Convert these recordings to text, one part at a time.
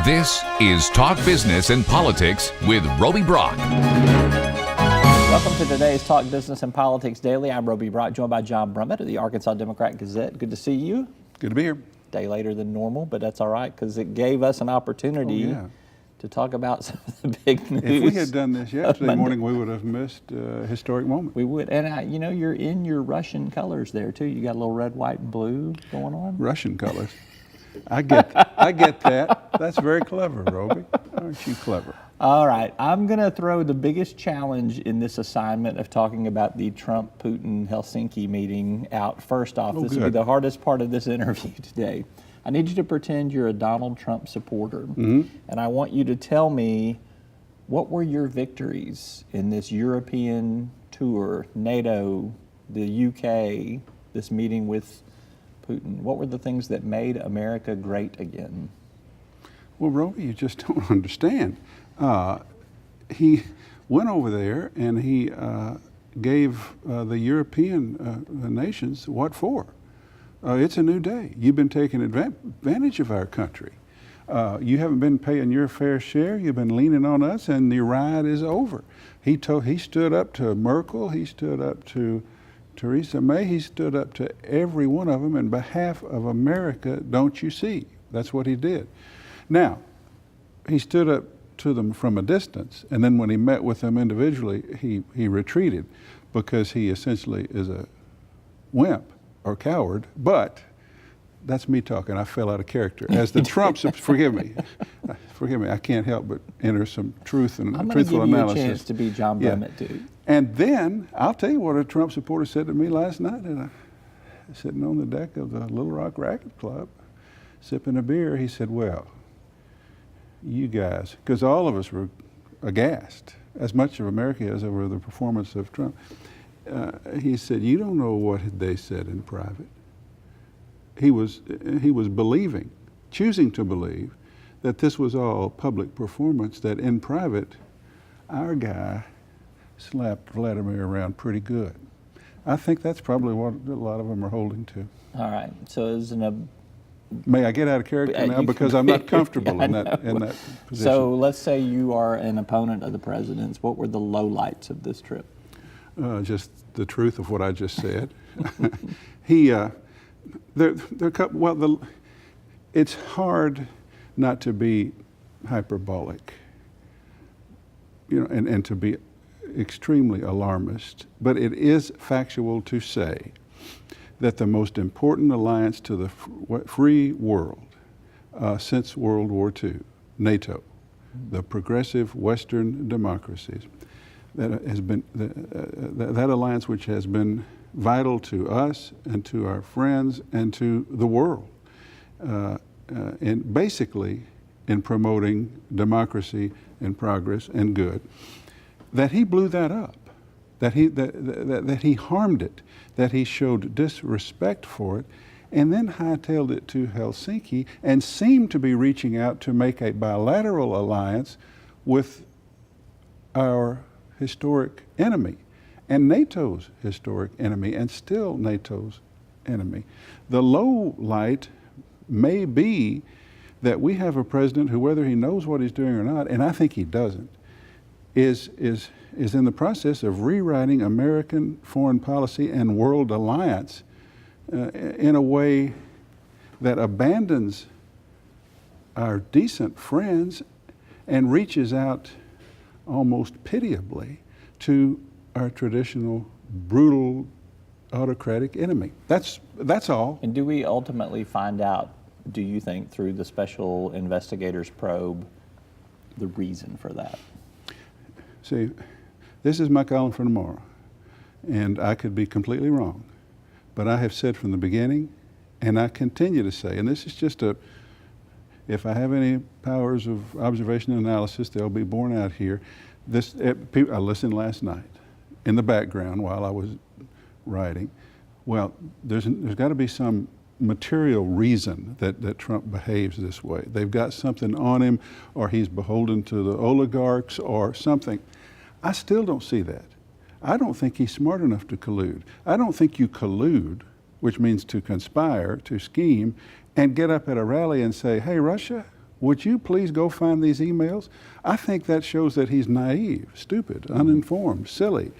This is Talk Business and Politics with Roby Brock. Welcome to today's Talk Business and Politics Daily. I'm Roby Brock, joined by John Brummett of the Arkansas Democrat-Gazette. Good to see you. Good to be here. Day later than normal, but that's all right because it gave us an opportunity to talk about some of the big news. If we had done this yesterday morning, we would have missed a historic moment. We would. And, you know, you're in your Russian colors there, too. You got a little red, white, and blue going on. Russian colors. I get that. That's very clever, Roby. Aren't you clever? All right. I'm going to throw the biggest challenge in this assignment of talking about the Trump-Putin Helsinki meeting out first off. This will be the hardest part of this interview today. I need you to pretend you're a Donald Trump supporter, and I want you to tell me what were your victories in this European tour, NATO, the UK, this meeting with Putin. What were the things that made America great again? Well, Roby, you just don't understand. He went over there and he gave the European nations what for? It's a new day. You've been taking advantage of our country. You haven't been paying your fair share. You've been leaning on us, and the ride is over. He stood up to Merkel. He stood up to Theresa May. He stood up to every one of them in behalf of America. Don't you see? That's what he did. Now, he stood up to them from a distance, and then when he met with them individually, he retreated because he essentially is a wimp or coward, but that's me talking. I fell out of character. As the Trumps, forgive me, I can't help but enter some truth and truthful analysis. I'm going to give you a chance to be John Brummett, too. And then, I'll tell you what a Trump supporter said to me last night, sitting on the deck of the Little Rock Racket Club, sipping a beer. He said, well, you guys, because all of us were aghast, as much of America is over the performance of Trump. He said, you don't know what they said in private. He was believing, choosing to believe, that this was all public performance, that in private, our guy slapped Vladimir around pretty good. I think that's probably what a lot of them are holding to. All right, so may I get out of character now, because I'm not comfortable in that position. So let's say you are an opponent of the president's. What were the lowlights of this trip? Just the truth of what I just said. It's hard not to be hyperbolic, you know, and to be extremely alarmist, but it is factual to say that the most important alliance to the free world since World War II, NATO, the progressive Western democracies, that alliance which has been vital to us and to our friends and to the world, and basically in promoting democracy and progress and good, that he blew that up, that he harmed it, that he showed disrespect for it, and then hightailed it to Helsinki and seemed to be reaching out to make a bilateral alliance with our historic enemy and NATO's historic enemy, and still NATO's enemy. The low light may be that we have a president who, whether he knows what he's doing or not, and I think he doesn't, is in the process of rewriting American foreign policy and world alliance in a way that abandons our decent friends and reaches out almost pitiably to our traditional brutal autocratic enemy. That's all. And do we ultimately find out, do you think, through the special investigators probe, the reason for that? See, this is my column for tomorrow, and I could be completely wrong, but I have said from the beginning, and I continue to say, and this is just if I have any powers of observation and analysis, they'll be borne out here. I listened last night in the background while I was writing. Well, there's got to be some material reason that Trump behaves this way. They've got something on him, or he's beholden to the oligarchs or something. I still don't see that. I don't think he's smart enough to collude. I don't think you collude, which means to conspire, to scheme, and get up at a rally and say, hey, Russia, would you please go find these emails? I think that shows that he's naive, stupid, uninformed, silly,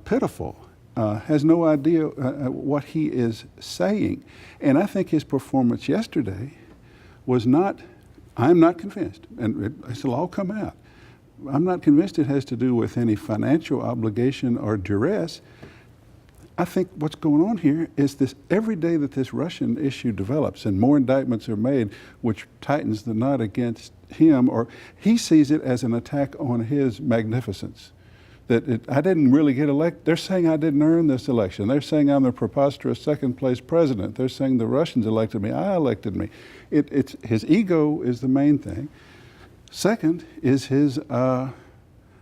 pitiful, has no idea what he is saying. And I think his performance yesterday was not, I'm not convinced, and it'll all come out. I'm not convinced it has to do with any financial obligation or duress. I think what's going on here is this, every day that this Russian issue develops and more indictments are made, which tightens the knot against him, or he sees it as an attack on his magnificence. That I didn't really get elected. They're saying I didn't earn this election. They're saying I'm the preposterous second place president. They're saying the Russians elected me. I elected me. It's his ego is the main thing. Second is his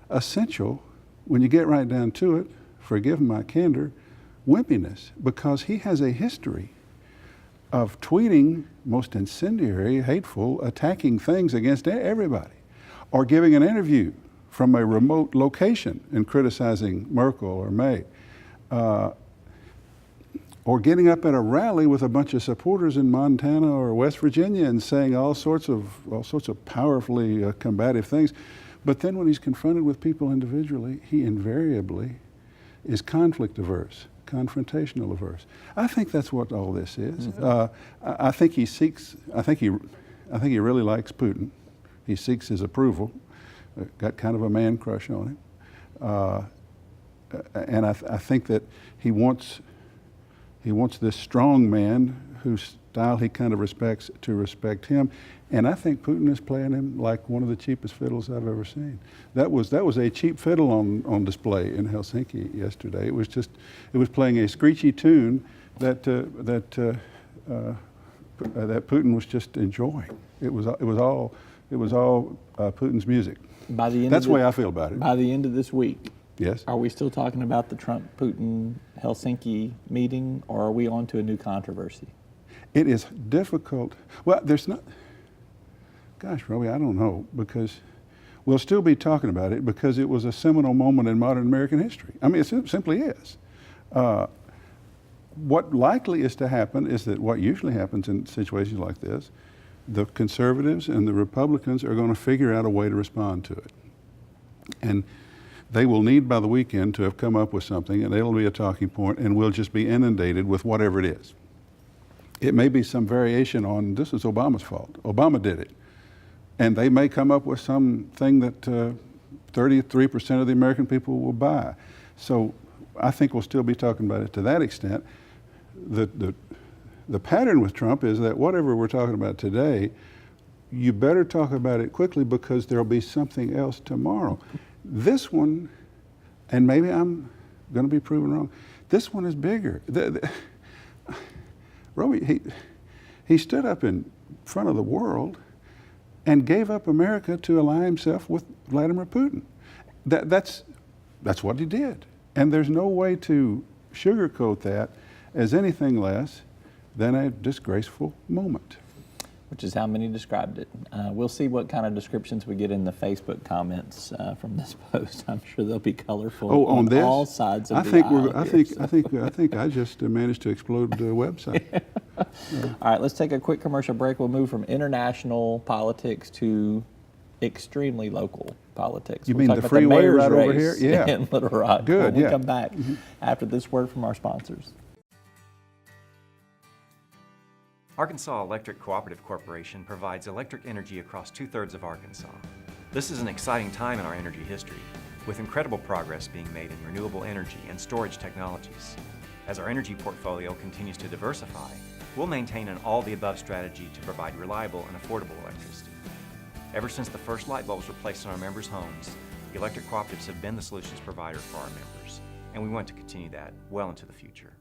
essential, when you get right down to it, forgive my candor, wimpiness, because he has a history of tweeting most incendiary, hateful, attacking things against everybody, or giving an interview from a remote location and criticizing Merkel or May, or getting up at a rally with a bunch of supporters in Montana or West Virginia and saying all sorts of powerfully combative things. But then when he's confronted with people individually, he invariably is conflict averse, confrontational averse. I think that's what all this is. I think he really likes Putin. He seeks his approval. Got kind of a man crush on him, and I think that he wants this strong man whose style he kind of respects to respect him, and I think Putin is playing him like one of the cheapest fiddles I've ever seen. That was a cheap fiddle on display in Helsinki yesterday. It was playing a screechy tune that Putin was just enjoying. It was all Putin's music. That's the way I feel about it. By the end of this week, yes. Are we still talking about the Trump-Putin Helsinki meeting, or are we on to a new controversy? It is difficult. Well, there's not, gosh, Robbie, I don't know, because we'll still be talking about it because it was a seminal moment in modern American history. I mean, it simply is. What likely is to happen is that what usually happens in situations like this, the conservatives and the Republicans are going to figure out a way to respond to it. And they will need by the weekend to have come up with something, and it'll be a talking point, and we'll just be inundated with whatever it is. It may be some variation on, this is Obama's fault. Obama did it. And they may come up with something that 33% of the American people will buy. So I think we'll still be talking about it to that extent. The pattern with Trump is that whatever we're talking about today, you better talk about it quickly because there'll be something else tomorrow. This one, and maybe I'm going to be proven wrong, this one is bigger. Roby, he stood up in front of the world and gave up America to ally himself with Vladimir Putin. That's what he did. And there's no way to sugarcoat that as anything less than a disgraceful moment. Which is how many described it. We'll see what kind of descriptions we get in the Facebook comments from this post. I'm sure they'll be colorful on this? all sides of the aisle. I think I just managed to explode the website. All right, let's take a quick commercial break. We'll move from international politics to extremely local politics. You we'll mean the freeway right over here? Yeah. In Little Rock. Good, when we come back after this word from our sponsors. Arkansas Electric Cooperative Corporation provides electric energy across 2/3 of Arkansas. This is an exciting time in our energy history, with incredible progress being made in renewable energy and storage technologies. As our energy portfolio continues to diversify, we'll maintain an all-the-above strategy to provide reliable and affordable electricity. Ever since the first light bulbs were placed in our members' homes, the electric cooperatives have been the solutions provider for our members, and we want to continue that well into the future.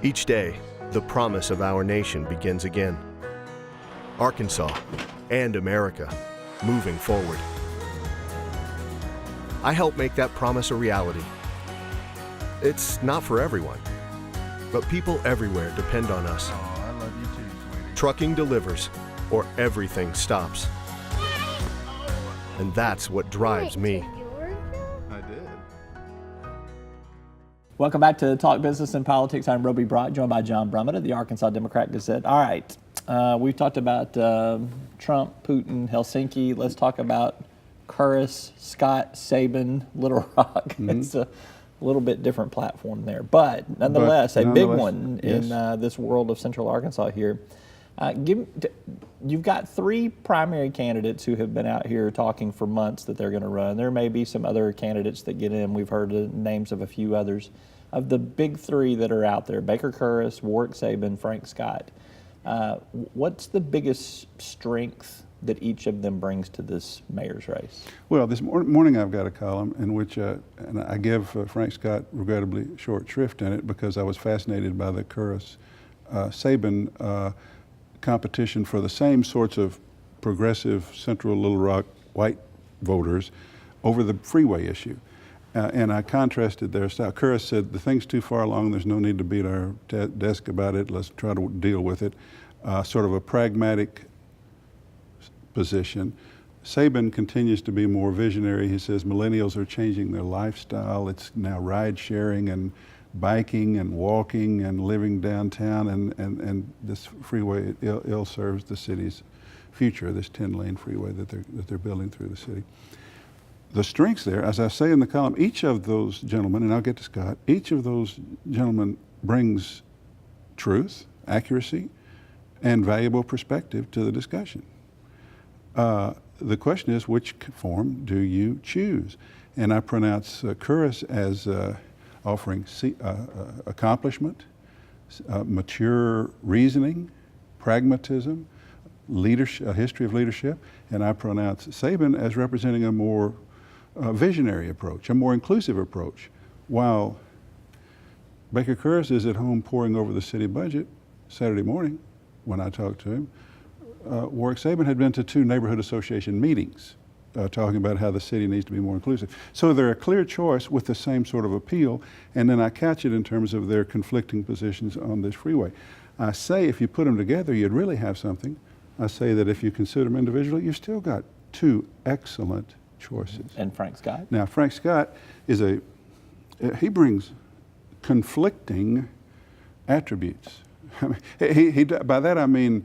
Each day, the promise of our nation begins again. Arkansas and America, moving forward. I help make that promise a reality. It's not for everyone, but people everywhere depend on us. Oh, I love you too, sweetie. Trucking delivers, or everything stops. And that's what drives me. I did. Welcome back to Talk Business and Politics. I'm Roby Brock, joined by John Brummett of the Arkansas Democrat-Gazette. All right, we've talked about Trump, Putin, Helsinki. Let's talk about Curtis, Scott, Sabin, Little Rock. It's a little bit different platform there, but nonetheless, a big one in this world of Central Arkansas here. You've got three primary candidates who have been out here talking for months that they're going to run. There may be some other candidates that get in. We've heard the names of a few others. Of the big three that are out there, Baker Curtis, Warwick Sabin, Frank Scott, what's the biggest strength that each of them brings to this mayor's race? Well, this morning I've got a column in which and I give Frank Scott regrettably short shrift in it because I was fascinated by the Curtis-Sabin competition for the same sorts of progressive Central Little Rock white voters over the freeway issue. And I contrasted their style. Curtis said, the thing's too far along, there's no need to beat our desk about it, let's try to deal with it. Sort of a pragmatic position. Sabin continues to be more visionary. He says millennials are changing their lifestyle. It's now ride sharing and biking and walking and living downtown, and this freeway ill serves the city's future, this 10-lane freeway that they're building through the city. The strengths there, as I say in the column, each of those gentlemen, and I'll get to Scott, each of those gentlemen brings truth, accuracy, and valuable perspective to the discussion. The question is, which form do you choose? And I pronounce Curtis as offering accomplishment, mature reasoning, pragmatism, leadership, a history of leadership, and I pronounce Sabin as representing a more visionary approach, a more inclusive approach. While Baker Curtis is at home poring over the city budget Saturday morning when I talked to him, Warwick Sabin had been to 2 neighborhood association meetings talking about how the city needs to be more inclusive. So they're a clear choice with the same sort of appeal, and then I catch it in terms of their conflicting positions on this freeway. I say if you put them together, you'd really have something. I say that if you consider them individually, you've still got 2 excellent choices. And Frank Scott? Now, Frank Scott is he brings conflicting attributes. I mean, by that I mean,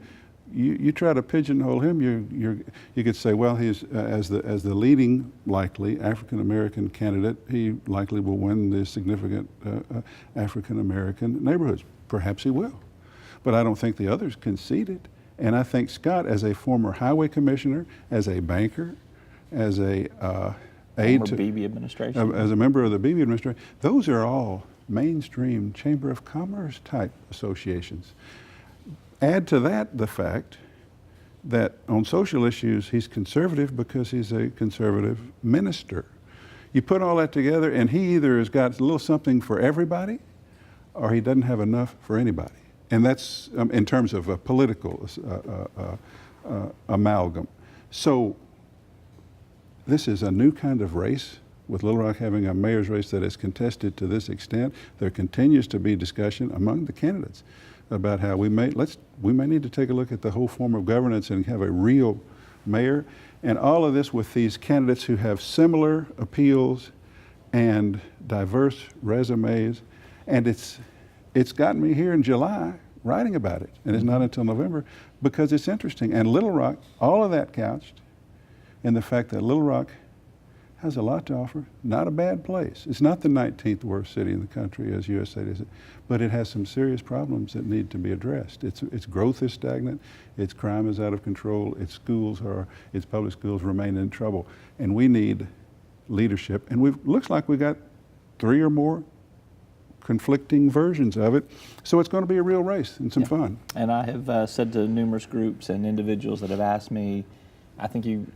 you try to pigeonhole him, you could say, well, he's as the leading likely African American candidate, he likely will win the significant African American neighborhoods. Perhaps he will, but I don't think the others conceded. And I think Scott, as a former highway commissioner, as a banker, as a aide to Beebe administration, as a member of the Beebe administration, those are all mainstream Chamber of Commerce type associations. Add to that the fact that on social issues he's conservative because he's a conservative minister. You put all that together and he either has got a little something for everybody or he doesn't have enough for anybody. And that's in terms of a political amalgam. So this is a new kind of race, with Little Rock having a mayor's race that is contested to this extent. There continues to be discussion among the candidates about how we may need to take a look at the whole form of governance and have a real mayor. And all of this with these candidates who have similar appeals and diverse resumes. And it's gotten me here in July writing about it. And it's not until November because it's interesting. And Little Rock, all of that couched in the fact that Little Rock has a lot to offer. Not a bad place. It's not the 19th worst city in the country, as USA is, but it has some serious problems that need to be addressed. Its growth is stagnant, its crime is out of control, its public schools remain in trouble, and we need leadership. And looks like we got 3 or more conflicting versions of it, so it's going to be a real race and some fun. And I have said to numerous groups and individuals that have asked me, I think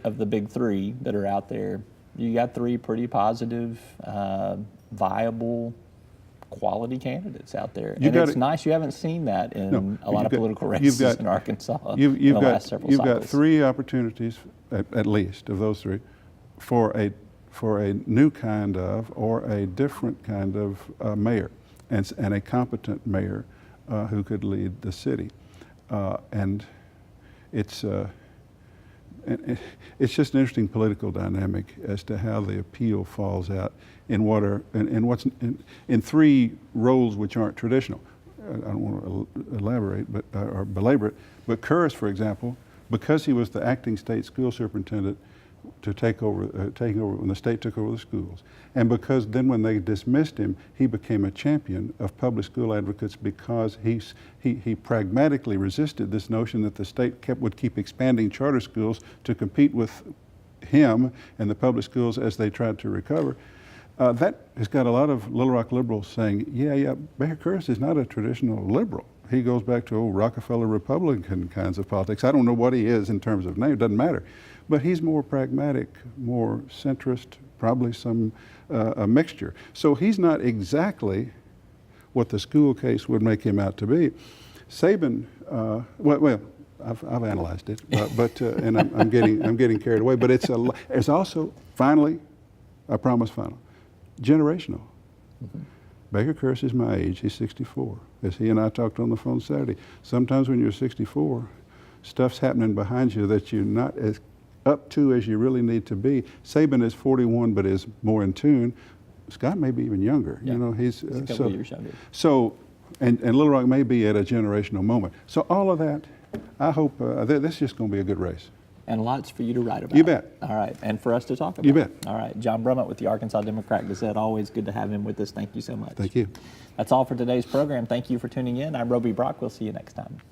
of the big 3 that are out there, you got 3 pretty positive, viable, quality candidates out there. And it's nice you haven't seen that in a lot of political races in Arkansas in the last several cycles. You've got 3 opportunities, at least, of those 3, for a new kind of or a different kind of mayor, and a competent mayor who could lead the city. And it's and it's just an interesting political dynamic as to how the appeal falls out in what are in three roles which aren't traditional. I don't want to elaborate, but or belabor it. But Kurz, for example, because he was the acting state school superintendent to take over when the state took over the schools, and because then when they dismissed him, he became a champion of public school advocates because he pragmatically resisted this notion that the state would keep expanding charter schools to compete with him and the public schools as they tried to recover. That has got a lot of Little Rock liberals saying, yeah, Baker Kurz is not a traditional liberal. He goes back to old Rockefeller Republican kinds of politics. I don't know what he is in terms of name, it doesn't matter. But he's more pragmatic, more centrist, probably a mixture. So he's not exactly what the school case would make him out to be. Sabin, I've analyzed it, and I'm getting carried away. But it's also, finally, I promise final, generational. Mm-hmm. Baker Kurz is my age. He's 64. As he and I talked on the phone Saturday, sometimes when you're 64, stuff's happening behind you that you're not as up to as you really need to be. Sabin is 41, but is more in tune. Scott may be even younger. Yeah. You know, he's a couple years younger. So, and Little Rock may be at a generational moment. So all of that, I hope this is just going to be a good race. And lots for you to write about. You bet. All right, and for us to talk about. You bet. All right, John Brummett with the Arkansas Democrat-Gazette. Always good to have him with us. Thank you so much. Thank you. That's all for today's program. Thank you for tuning in. I'm Roby Brock. We'll see you next time.